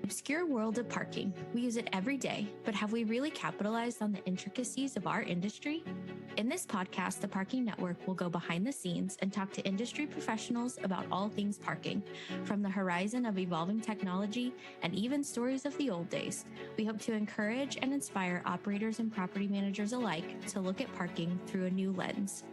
obscure world of parking. We use it every day, but have we really capitalized on the intricacies of our industry? In this podcast, the Parking Network will go behind the scenes and talk to industry professionals about all things parking, from the horizon of evolving technology and even stories of the old days. We hope to encourage and inspire operators and property managers alike to look at parking through a new lens.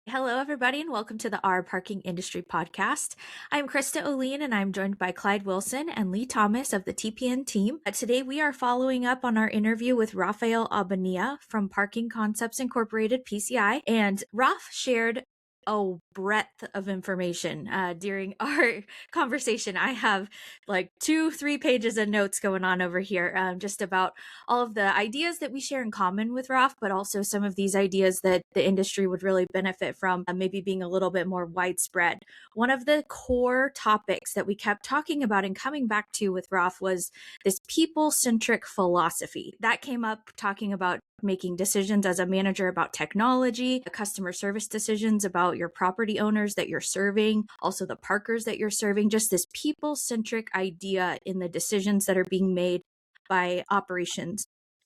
Hello, everybody, and welcome to the Our Parking Industry Podcast. I'm Krista Oline, and I'm joined by Clyde Wilson and Lee Thomas of the TPN team. Today, we are following up on our interview with Rafael Abania from Parking Concepts Incorporated, PCI, and Raf shared a breadth of information during our conversation. I have like 2-3 pages of notes going on over here, just about all of the ideas that we share in common with Raf, but also some of these ideas that the industry would really benefit from, maybe being a little bit more widespread. One of the core topics that we kept talking about and coming back to with Raf was this people-centric philosophy. That came up talking about making decisions as a manager about technology, customer service decisions about your property owners that you're serving, also the parkers that you're serving, just this people-centric idea in the decisions that are being made by operations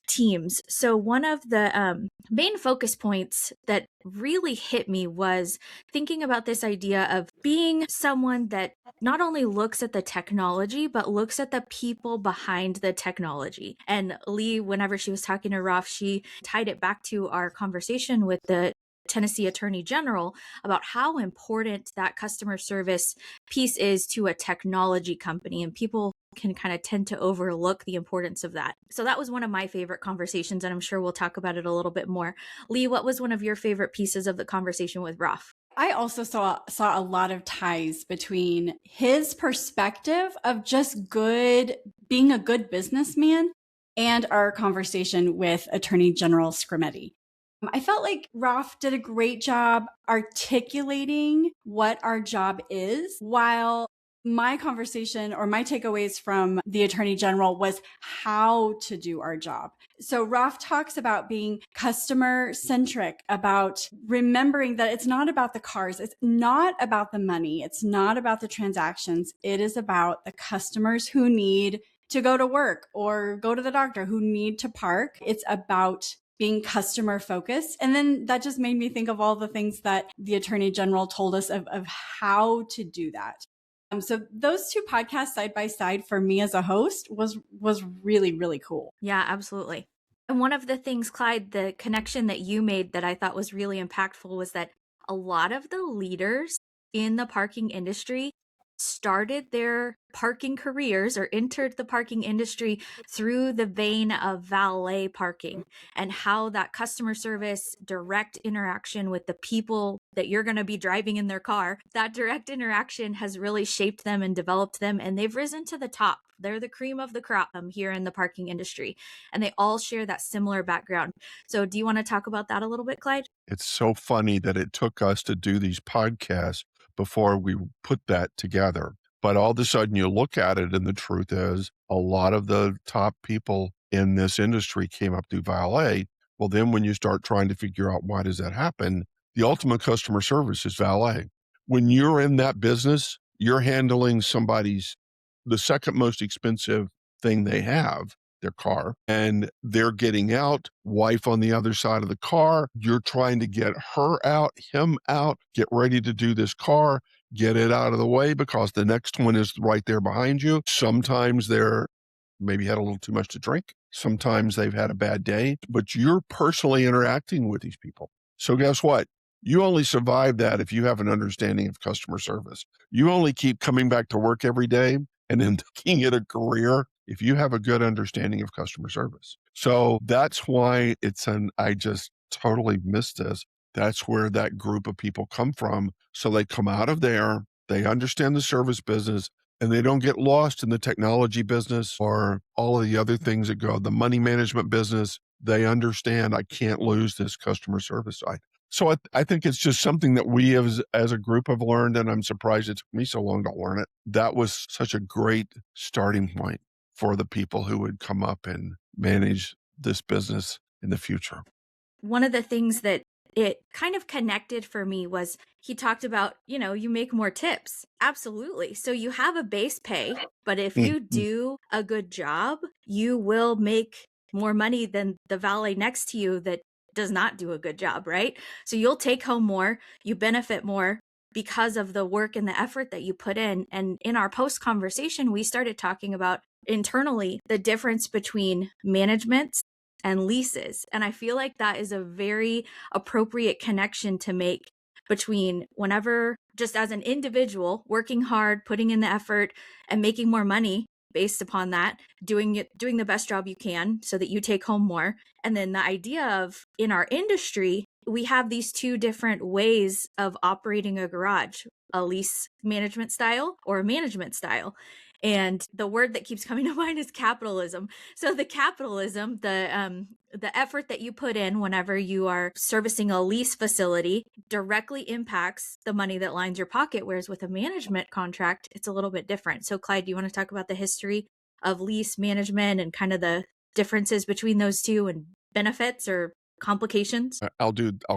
teams. So one of the main focus points that really hit me was thinking about this idea of being someone that not only looks at the technology, but looks at the people behind the technology. And Lee, whenever she was talking to Raf, she tied it back to our conversation with the Tennessee Attorney General about how important that customer service piece is to a technology company, and people can kind of tend to overlook the importance of that. So that was one of my favorite conversations, and I'm sure we'll talk about it a little bit more. Lee, what was one of your favorite pieces of the conversation with Raf? I also saw a lot of ties between his perspective of just being a good businessman and our conversation with Attorney General Scrimetti. I felt like Raf did a great job articulating what our job is, while my conversation or my takeaways from the Attorney General was how to do our job. So Raf talks about being customer centric, about remembering that it's not about the cars. It's not about the money. It's not about the transactions. It is about the customers who need to go to work or go to the doctor, who need to park. It's about being customer focused. And then that just made me think of all the things that the Attorney General told us of how to do that. So those two podcasts side by side for me as a host was really, really cool. Yeah, absolutely. And one of the things, Clyde, the connection that you made that I thought was really impactful was that a lot of the leaders in the parking industry started their parking careers or entered the parking industry through the vein of valet parking, and how that customer service, direct interaction with the people that you're going to be driving in their car, that direct interaction has really shaped them and developed them, and they've risen to the top. They're the cream of the crop here in the parking industry, and they all share that similar background. So do you want to talk about that a little bit, Clyde? It's so funny that it took us to do these podcasts before we put that together. But all of a sudden you look at it, and the truth is a lot of the top people in this industry came up through valet. Well, then when you start trying to figure out why does that happen, the ultimate customer service is valet. When you're in that business, you're handling the second most expensive thing they have, their car, and they're getting out, wife on the other side of the car. You're trying to get her out, him out, get ready to do this car, get it out of the way because the next one is right there behind you. Sometimes they're maybe had a little too much to drink. Sometimes they've had a bad day, but you're personally interacting with these people. So guess what? You only survive that if you have an understanding of customer service. You only keep coming back to work every day and then making it a career if you have a good understanding of customer service. So that's why I just totally missed this. That's where that group of people come from. So they come out of there, they understand the service business, and they don't get lost in the technology business or all of the other things that go, the money management business. They understand I can't lose this customer service side. So I think it's just something that we as a group have learned, and I'm surprised it took me so long to learn it. That was such a great starting point for the people who would come up and manage this business in the future. One of the things that it kind of connected for me was he talked about, you make more tips. Absolutely. So you have a base pay, but if you do a good job, you will make more money than the valet next to you that does not do a good job, right? So you'll take home more, you benefit more because of the work and the effort that you put in. And in our post conversation, we started talking about internally the difference between management and leases. And I feel like that is a very appropriate connection to make between whenever, just as an individual, working hard, putting in the effort, and making more money based upon that, doing the best job you can so that you take home more. And then the idea of, in our industry, we have these two different ways of operating a garage, a lease management style or a management style. And the word that keeps coming to mind is capitalism. So the capitalism, the effort that you put in whenever you are servicing a lease facility directly impacts the money that lines your pocket. Whereas with a management contract, it's a little bit different. So Clyde, do you want to talk about the history of lease management and kind of the differences between those two and benefits or complications? I'll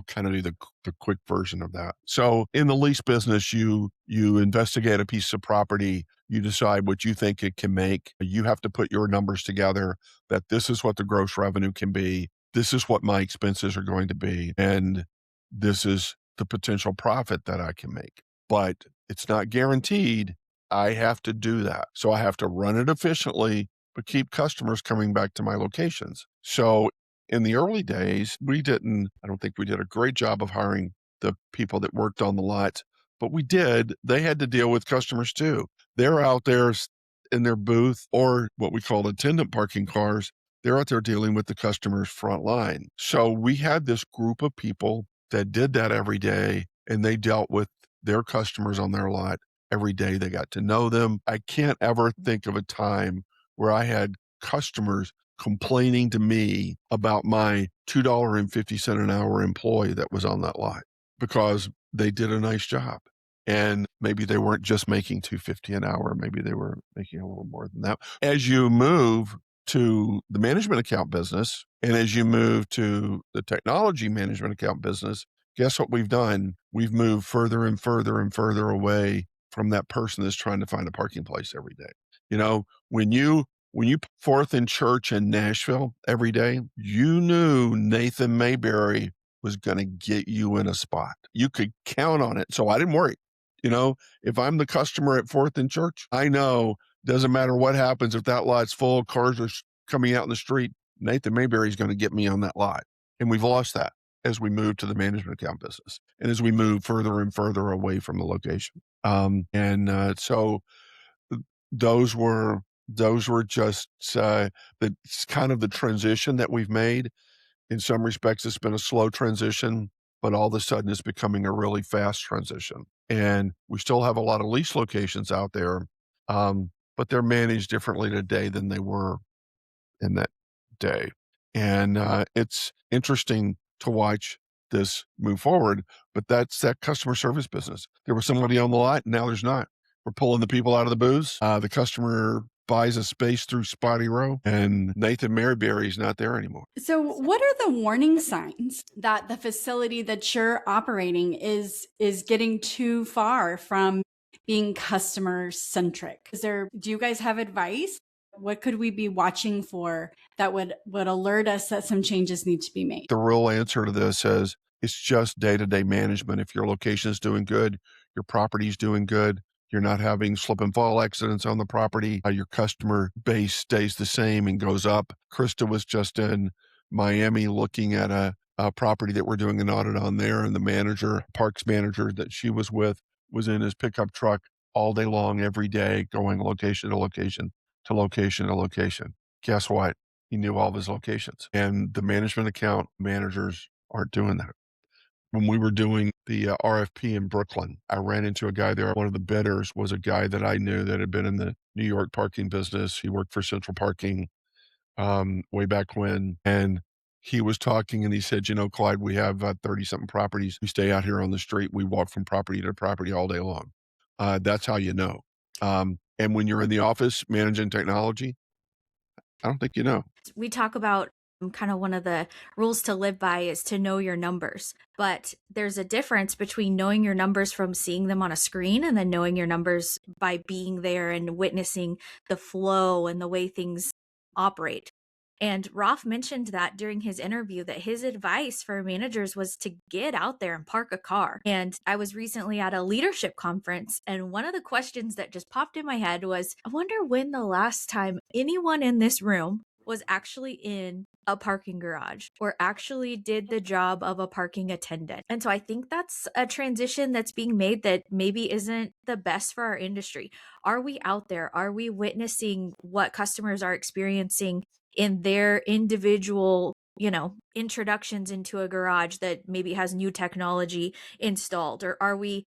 kind of do the quick version of that. So in the lease business, you investigate a piece of property, you decide what you think it can make. You have to put your numbers together that this is what the gross revenue can be. This is what my expenses are going to be. And this is the potential profit that I can make. But it's not guaranteed. I have to do that. So I have to run it efficiently, but keep customers coming back to my locations. So in the early days, I don't think we did a great job of hiring the people that worked on the lot, but we did. They had to deal with customers too. They're out there in their booth, or what we call attendant parking cars. They're out there dealing with the customer's front line. So we had this group of people that did that every day, and they dealt with their customers on their lot every day. They got to know them. I can't ever think of a time where I had customers complaining to me about my $2.50 an hour employee that was on that lot, because they did a nice job. And maybe they weren't just making $2.50 an hour. Maybe they were making a little more than that. As you move to the management account business, and as you move to the technology management account business, guess what we've done? We've moved further and further and further away from that person that's trying to find a parking place every day. When you put forth in church in Nashville every day, you knew Nathan Mayberry was going to get you in a spot. You could count on it. So I didn't worry. If I'm the customer at Fourth and Church, I know doesn't matter what happens. If that lot's full, cars are coming out in the street, Nathan Mayberry is going to get me on that lot. And we've lost that as we move to the management account business and as we move further and further away from the location. So those were just the kind of the transition that we've made. In some respects, it's been a slow transition, but all of a sudden it's becoming a really fast transition. And we still have a lot of lease locations out there, but they're managed differently today than they were in that day. And it's interesting to watch this move forward, but that's that customer service business. There was somebody on the lot, and now there's not. We're pulling the people out of the booths. The customer buys a space through Spotty Row, and Nathan Mayberry's not there anymore. So what are the warning signs that the facility that you're operating is getting too far from being customer centric? Do you guys have advice? What could we be watching for that would alert us that some changes need to be made? The real answer to this is it's just day-to-day management. If your location is doing good, your property is doing good, you're not having slip and fall accidents on the property, your customer base stays the same and goes up. Krista was just in Miami looking at a property that we're doing an audit on there, and the parks manager that she was with was in his pickup truck all day long, every day, going location to location to location to location. Guess what? He knew all of his locations. And the management account managers aren't doing that. When we were doing the RFP in Brooklyn, I ran into a guy there. One of the bidders was a guy that I knew that had been in the New York parking business. He worked for Central Parking way back when. And he was talking and he said, Clyde, we have 30-something properties. We stay out here on the street. We walk from property to property all day long. That's how you know. And when you're in the office managing technology, I don't think you know. We talk about kind of one of the rules to live by is to know your numbers. But there's a difference between knowing your numbers from seeing them on a screen and then knowing your numbers by being there and witnessing the flow and the way things operate. And Rolf mentioned that during his interview, that his advice for managers was to get out there and park a car. And I was recently at a leadership conference, and one of the questions that just popped in my head was, I wonder when the last time anyone in this room was actually in a parking garage or actually did the job of a parking attendant. And so I think that's a transition that's being made that maybe isn't the best for our industry. Are we out there? Are we witnessing what customers are experiencing in their individual, introductions into a garage that maybe has new technology installed? Or are we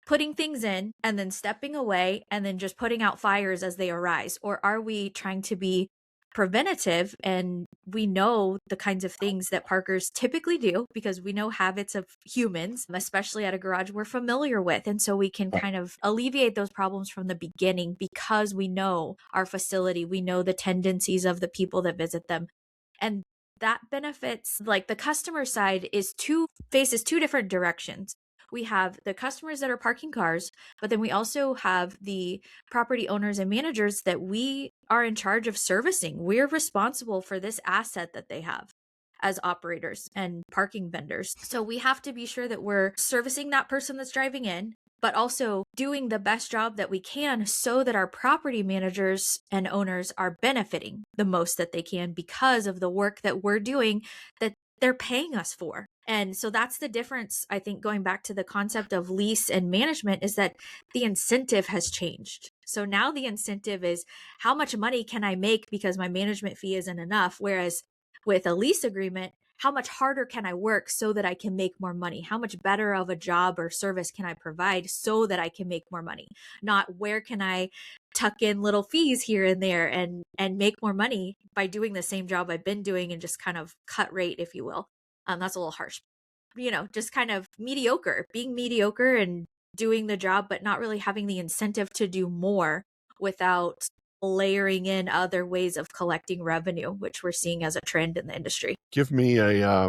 putting things in and then stepping away and then just putting out fires as they arise? Or are we trying to be preventative, and we know the kinds of things that parkers typically do because we know habits of humans, especially at a garage we're familiar with, and so we can kind of alleviate those problems from the beginning because we know our facility, we know the tendencies of the people that visit them. And that benefits, like, the customer side faces two different directions. We have the customers that are parking cars, but then we also have the property owners and managers that we are in charge of servicing. We're responsible for this asset that they have as operators and parking vendors. So we have to be sure that we're servicing that person that's driving in, but also doing the best job that we can so that our property managers and owners are benefiting the most that they can because of the work that we're doing that they're paying us for. And so that's the difference, I think, going back to the concept of lease and management, is that the incentive has changed. So now the incentive is, how much money can I make because my management fee isn't enough? Whereas with a lease agreement, how much harder can I work so that I can make more money? How much better of a job or service can I provide so that I can make more money? Not where can I tuck in little fees here and there and make more money by doing the same job I've been doing and just kind of cut rate, if you will. That's a little harsh, just kind of being mediocre and doing the job, but not really having the incentive to do more without layering in other ways of collecting revenue, which we're seeing as a trend in the industry. Give me a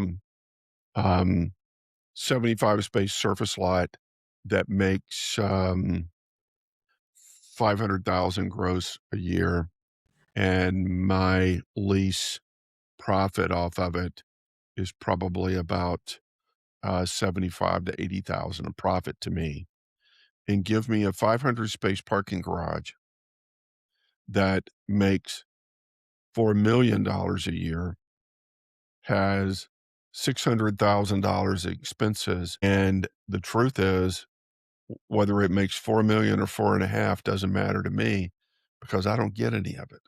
75 space surface lot that makes 500,000 gross a year, and my lease profit off of it is probably about 75 to 80,000 of profit to me. And give me a 500 space parking garage that makes $4 million a year, has $600,000 expenses. And the truth is, whether it makes 4 million or 4.5 doesn't matter to me because I don't get any of it.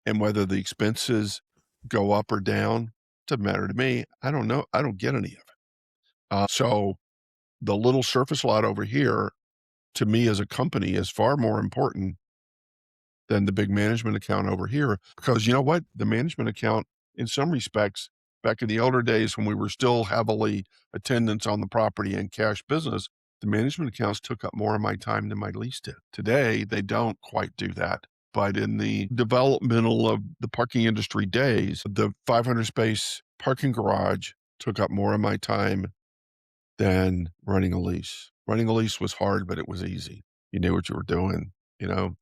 And whether the expenses go up or down doesn't matter to me. I don't know. I don't get any of it. So the little surface lot over here, to me as a company, is far more important than the big management account over here, because you know what? The management account, in some respects, back in the older days when we were still heavily attendance on the property and cash business, the management accounts took up more of my time than my lease did. Today, they don't quite do that. But in the developmental of the parking industry days, the 500 space parking garage took up more of my time than running a lease. Running a lease was hard, but it was easy. You knew what you were doing.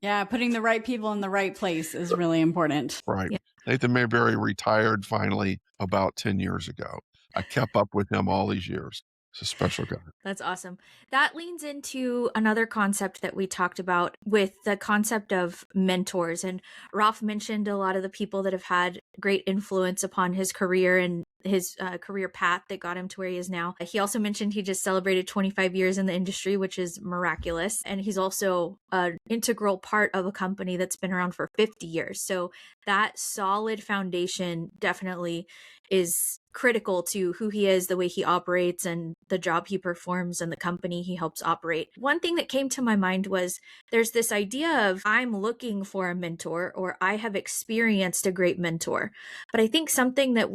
Yeah, putting the right people in the right place is really important. Right. Yeah. Nathan Mayberry retired finally about 10 years ago. I kept up with him all these years. He's a special guy. That's awesome. That leans into another concept that we talked about with the concept of mentors. And Rolf mentioned a lot of the people that have had great influence upon his career and his career path that got him to where he is now. He also mentioned he just celebrated 25 years in the industry, which is miraculous. And he's also an integral part of a company that's been around for 50 years. So that solid foundation definitely is critical to who he is, the way he operates, and the job he performs and the company he helps operate. One thing that came to my mind was there's this idea of, I'm looking for a mentor, or I have experienced a great mentor. But I think something that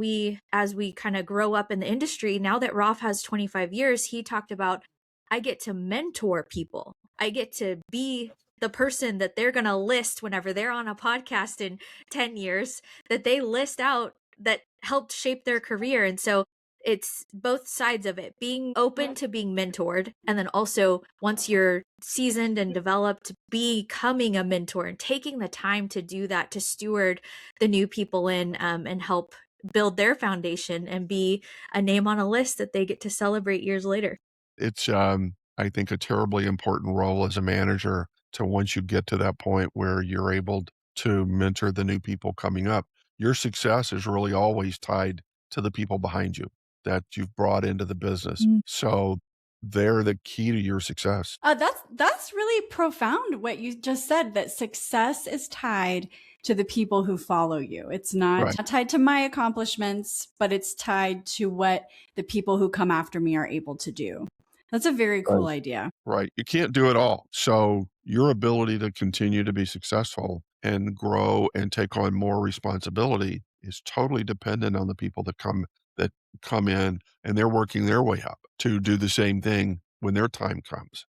as we kind of grow up in the industry, now that Rolf has 25 years, he talked about, I get to mentor people. I get to be the person that they're going to list whenever they're on a podcast in 10 years, that they list out that helped shape their career. And so it's both sides of it, being open to being mentored. And then also, once you're seasoned and developed, becoming a mentor and taking the time to do that, to steward the new people in, and help build their foundation and be a name on a list that they get to celebrate years later. It's, I think, a terribly important role as a manager to, once you get to that point where you're able to mentor the new people coming up, your success is really always tied to the people behind you that you've brought into the business. So they're the key to your success. That's really profound what you just said, that success is tied to the people who follow you. It's not tied to my accomplishments, but it's tied to what the people who come after me are able to do. That's a very cool idea. Right. You can't do it all. So your ability to continue to be successful and grow and take on more responsibility is totally dependent on the people that come in and they're working their way up to do the same thing when their time comes.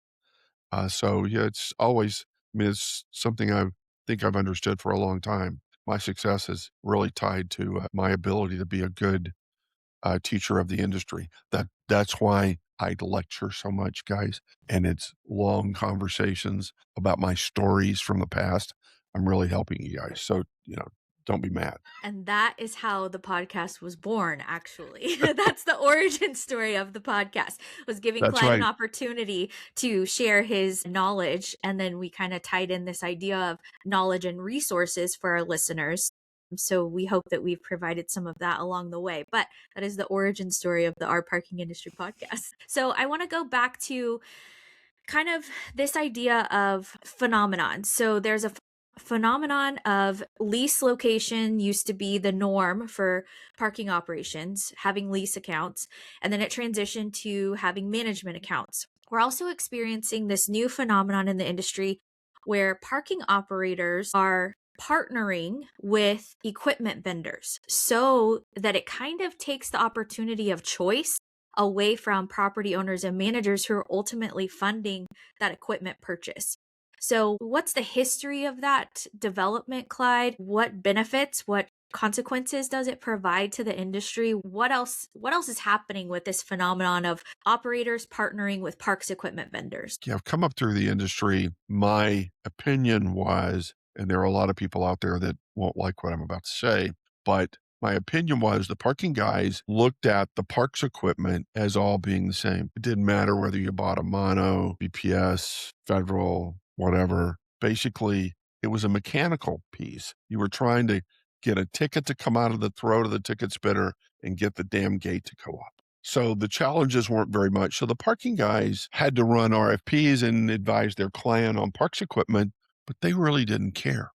So yeah, it's always, I mean, it's something I think I've understood for a long time. My success is really tied to my ability to be a good teacher of the industry. That's why I lecture so much, guys, and it's long conversations about my stories from the past. I'm really helping you guys. So, don't be mad. And that is how the podcast was born, actually. That's the origin story of the podcast, was giving Clyde an opportunity to share his knowledge. And then we kind of tied in this idea of knowledge and resources for our listeners. So we hope that we've provided some of that along the way. But that is the origin story of the Our Parking Industry podcast. So I want to go back to kind of this idea of phenomenon. So there's a phenomenon of lease location used to be the norm for parking operations, having lease accounts, and then it transitioned to having management accounts. We're also experiencing this new phenomenon in the industry where parking operators are partnering with equipment vendors so that it kind of takes the opportunity of choice away from property owners and managers who are ultimately funding that equipment purchase. So what's the history of that development, Clyde? What benefits, what consequences does it provide to the industry? What else is happening with this phenomenon of operators partnering with parks equipment vendors? Yeah, I've come up through the industry. My opinion was, and there are a lot of people out there that won't like what I'm about to say, but my opinion was the parking guys looked at the parks equipment as all being the same. It didn't matter whether you bought a mono, BPS, federal, whatever. Basically, it was a mechanical piece. You were trying to get a ticket to come out of the throat of the ticket spitter and get the damn gate to go up. So the challenges weren't very much. So the parking guys had to run RFPs and advise their client on parks equipment, but they really didn't care.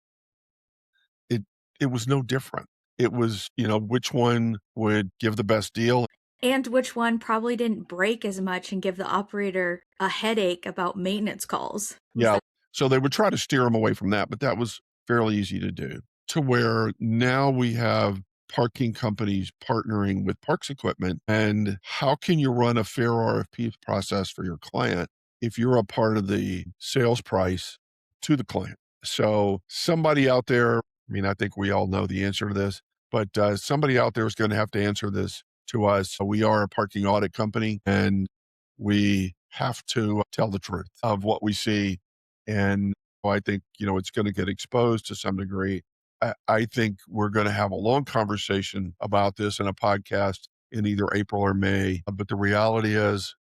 It was no different. It was, which one would give the best deal. And which one probably didn't break as much and give the operator a headache about maintenance calls. Yeah. So they would try to steer them away from that, but that was fairly easy to do. To where now we have parking companies partnering with parks equipment. And how can you run a fair RFP process for your client if you're a part of the sales price to the client? So somebody out there, I think we all know the answer to this, but somebody out there is going to have to answer this to us. We are a parking audit company and we have to tell the truth of what we see. And I think, it's going to get exposed to some degree. I think we're going to have a long conversation about this in a podcast in either April or May. But the reality is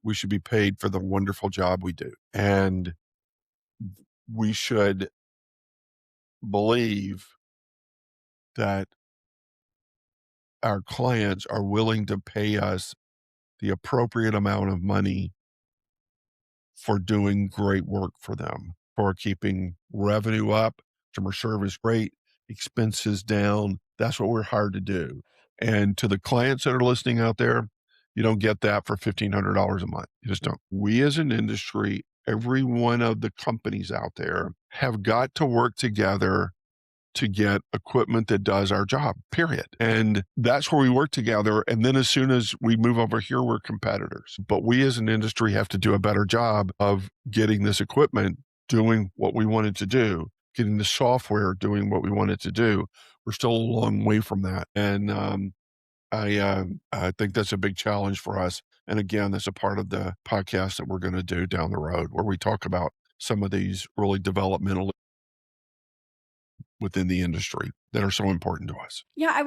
we should be paid for the wonderful job we do. And we should believe that our clients are willing to pay us the appropriate amount of money for doing great work for them, for keeping revenue up, customer service great, expenses down. That's what we're hired to do. And to the clients that are listening out there, you don't get that for $1,500 a month. You just don't. We as an industry, every one of the companies out there have got to work together to get equipment that does our job, period. And that's where we work together. And then as soon as we move over here, we're competitors. But we as an industry have to do a better job of getting this equipment doing what we want it to do. getting the software doing what we want it to do. We're still a long way from that. And I think that's a big challenge for us. And again, that's a part of the podcast that we're going to do down the road, where we talk about some of these really developmental within the industry that are so important to us. Yeah, I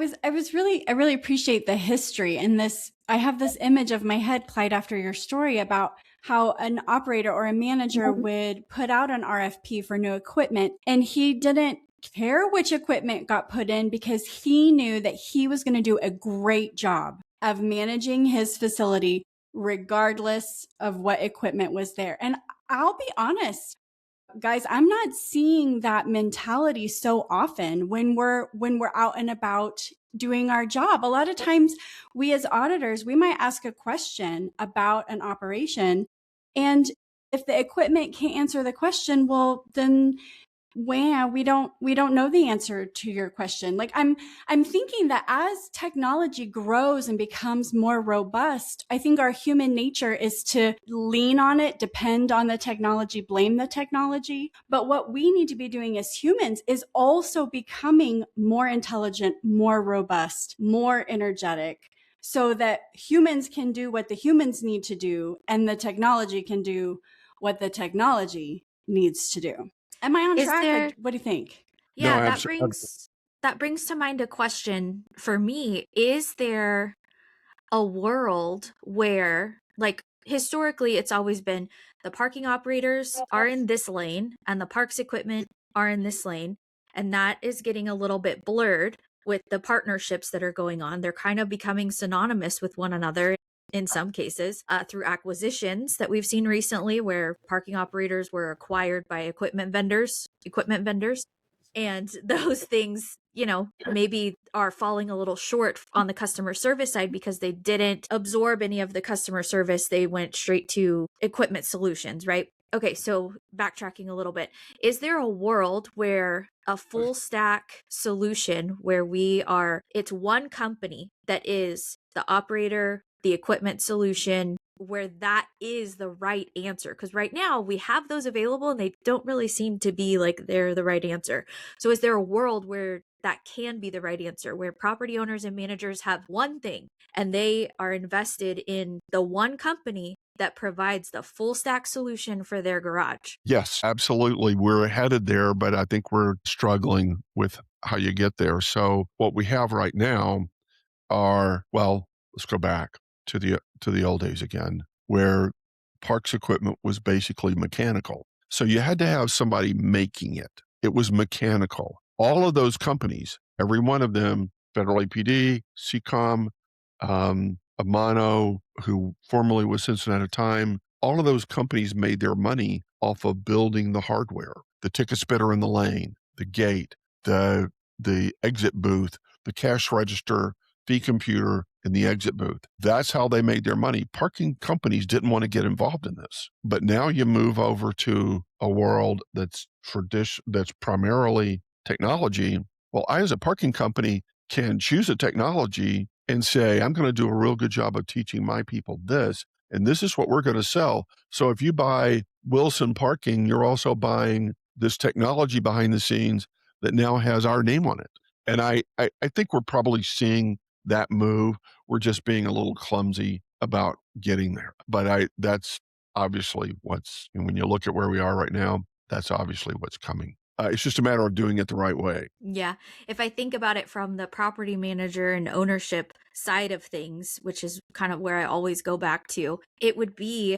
really appreciate the history and this. I have this image of my head, Clyde, after your story about how an operator or a manager would put out an RFP for new equipment, and he didn't care which equipment got put in because he knew that he was going to do a great job of managing his facility regardless of what equipment was there. And I'll be honest, guys, I'm not seeing that mentality so often when we're out and about doing our job. A lot of times we as auditors, we might ask a question about an operation, and if the equipment can't answer the question, well, then we don't know the answer to your question. Like I'm thinking that as technology grows and becomes more robust, I think our human nature is to lean on it, depend on the technology, blame the technology. But what we need to be doing as humans is also becoming more intelligent, more robust, more energetic, so that humans can do what the humans need to do and the technology can do what the technology needs to do. Am I on track? What do you think? Yeah, No, that brings to mind a question for me. Is there a world where, like, historically it's always been the parking operators are in this lane and the parks equipment are in this lane, and that is getting a little bit blurred with the partnerships that are going on. They're kind of becoming synonymous with one another in some cases, through acquisitions that we've seen recently, where parking operators were acquired by equipment vendors, and those things, maybe are falling a little short on the customer service side because they didn't absorb any of the customer service. They went straight to equipment solutions, right? Okay, so backtracking a little bit, is there a world where a full stack solution where it's one company that is the operator, the equipment solution, where that is the right answer? Because right now we have those available and they don't really seem to be like they're the right answer. So is there a world where that can be the right answer, where property owners and managers have one thing and they are invested in the one company that provides the full stack solution for their garage? Yes, absolutely. We're headed there, but I think we're struggling with how you get there. So what we have right now let's go back to the old days again, where parks equipment was basically mechanical. So you had to have somebody making it. It was mechanical. All of those companies, every one of them, Federal APD, CCOM, Amano, who formerly was Cincinnati Time, all of those companies made their money off of building the hardware, the ticket spitter in the lane, the gate, the exit booth, the cash register, the computer, in the exit booth. That's how they made their money. Parking companies didn't want to get involved in this. But now you move over to a world that's primarily technology. Well, I, as a parking company, can choose a technology and say, I'm going to do a real good job of teaching my people this, and this is what we're going to sell. So if you buy Wilson Parking, you're also buying this technology behind the scenes that now has our name on it. And I think we're probably seeing that move. We're just being a little clumsy about getting there. But that's obviously when you look at where we are right now, that's obviously what's coming. It's just a matter of doing it the right way. Yeah. If I think about it from the property manager and ownership side of things, which is kind of where I always go back to, it would be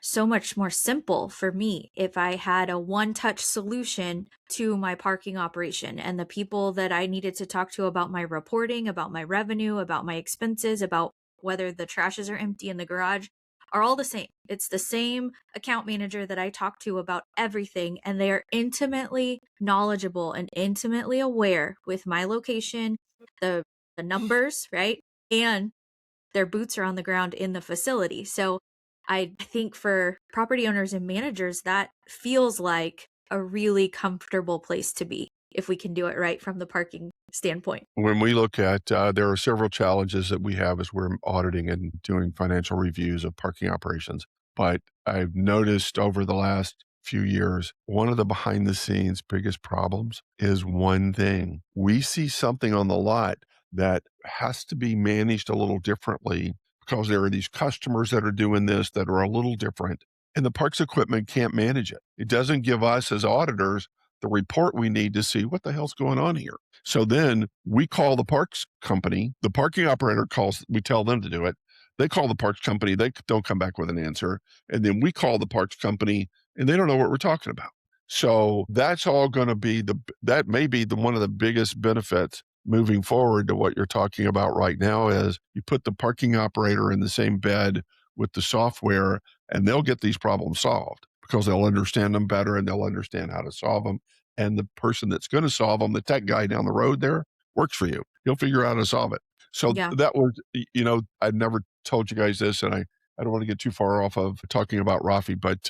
so much more simple for me if I had a one-touch solution to my parking operation, and the people that I needed to talk to about my reporting, about my revenue, about my expenses, about whether the trashes are empty in the garage are all the same. It's the same account manager that I talk to about everything, and they are intimately knowledgeable and intimately aware with my location, the numbers, right? And their boots are on the ground in the facility. So I think for property owners and managers, that feels like a really comfortable place to be if we can do it right from the parking standpoint. When we look at, there are several challenges that we have as we're auditing and doing financial reviews of parking operations. But I've noticed over the last few years, one of the behind the scenes biggest problems is one thing. We see something on the lot that has to be managed a little differently because there are these customers that are doing this that are a little different, and the parks equipment can't manage it. It doesn't give us as auditors the report we need to see what the hell's going on here. So then we call the parks company, the parking operator calls, we tell them to do it. They call the parks company, they don't come back with an answer. And then we call the parks company and they don't know what we're talking about. So that's all going to be that may be one of the biggest benefits moving forward to what you're talking about right now is you put the parking operator in the same bed with the software and they'll get these problems solved because they'll understand them better and they'll understand how to solve them. And the person that's going to solve them, the tech guy down the road there, works for you. He'll figure out how to solve it. So that was, I'd never told you guys this, and I don't want to get too far off of talking about Rafi, but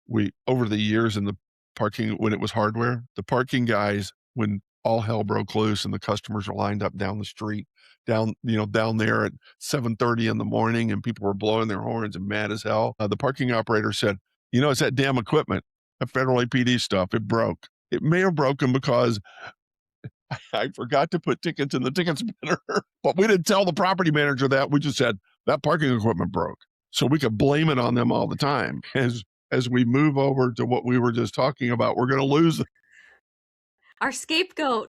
we, over the years in the parking, when it was hardware, the parking guys, when all hell broke loose and the customers are lined up down the street, down there at 7:30 in the morning and people were blowing their horns and mad as hell, the parking operator said, it's that damn equipment, that federal APD stuff, it broke. It may have broken because I forgot to put tickets in the ticket spinner, but we didn't tell the property manager that. We just said that parking equipment broke. So we could blame it on them all the time. As we move over to what we were just talking about, we're going to lose our scapegoat.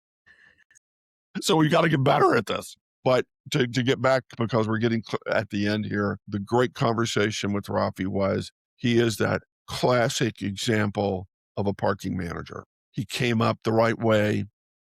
So we got to get better at this. But to get back, because we're getting at the end here, the great conversation with Rafi he is that classic example of a parking manager. He came up the right way.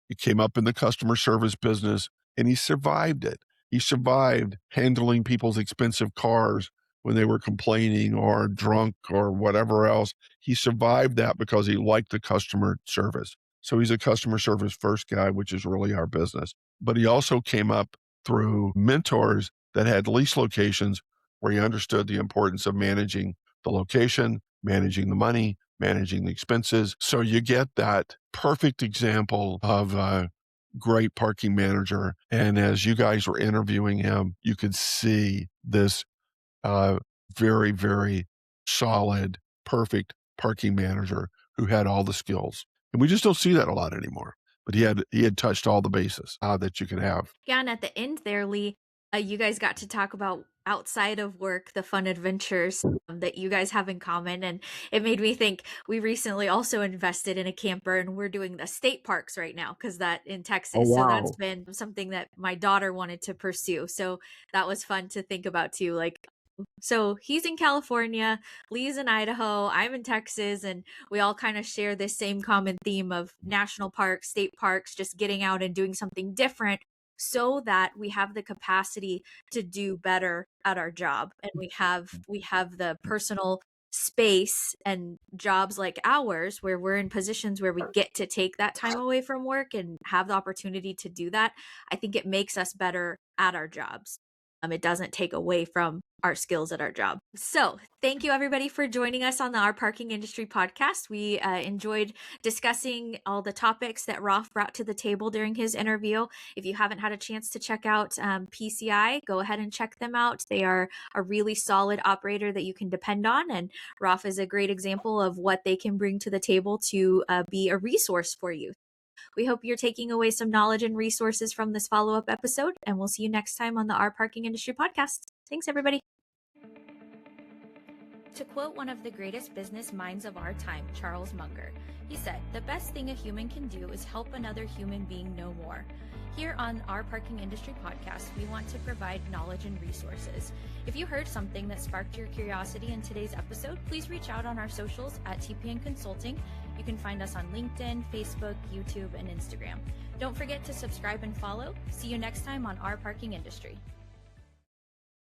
He came up in the customer service business and he survived it. He survived handling people's expensive cars when they were complaining or drunk or whatever else. He survived that because he liked the customer service. So he's a customer service first guy, which is really our business. But he also came up through mentors that had lease locations where he understood the importance of managing the location, managing the money, managing the expenses. So you get that perfect example of a great parking manager. And as you guys were interviewing him, you could see this very, very solid, perfect parking manager who had all the skills. And we just don't see that a lot anymore. But he had touched all the bases that you could have. Yeah, and at the end there, Lee, you guys got to talk about outside of work, the fun adventures that you guys have in common. And it made me think we recently also invested in a camper and we're doing the state parks right now because that in Texas. Oh, wow. So that's been something that my daughter wanted to pursue. So that was fun to think about too. Like, so he's in California, Lee's in Idaho, I'm in Texas, and we all kind of share this same common theme of national parks, state parks, just getting out and doing something different so that we have the capacity to do better at our job. And we have the personal space and jobs like ours where we're in positions where we get to take that time away from work and have the opportunity to do that. I think it makes us better at our jobs. It doesn't take away from our skills at our job. So thank you everybody for joining us on the Our Parking Industry podcast. We enjoyed discussing all the topics that Rolf brought to the table during his interview. If you haven't had a chance to check out PCI, go ahead and check them out. They are a really solid operator that you can depend on. And Rolf is a great example of what they can bring to the table to be a resource for you. We hope you're taking away some knowledge and resources from this follow-up episode, and we'll see you next time on the Our Parking Industry podcast. Thanks, everybody. To quote one of the greatest business minds of our time, Charles Munger, he said, "The best thing a human can do is help another human being know more." Here on Our Parking Industry podcast, we want to provide knowledge and resources. If you heard something that sparked your curiosity in today's episode, please reach out on our socials at TPN Consulting. You can find us on LinkedIn, Facebook, YouTube, and Instagram. Don't forget to subscribe and follow. See you next time on Our Parking Industry.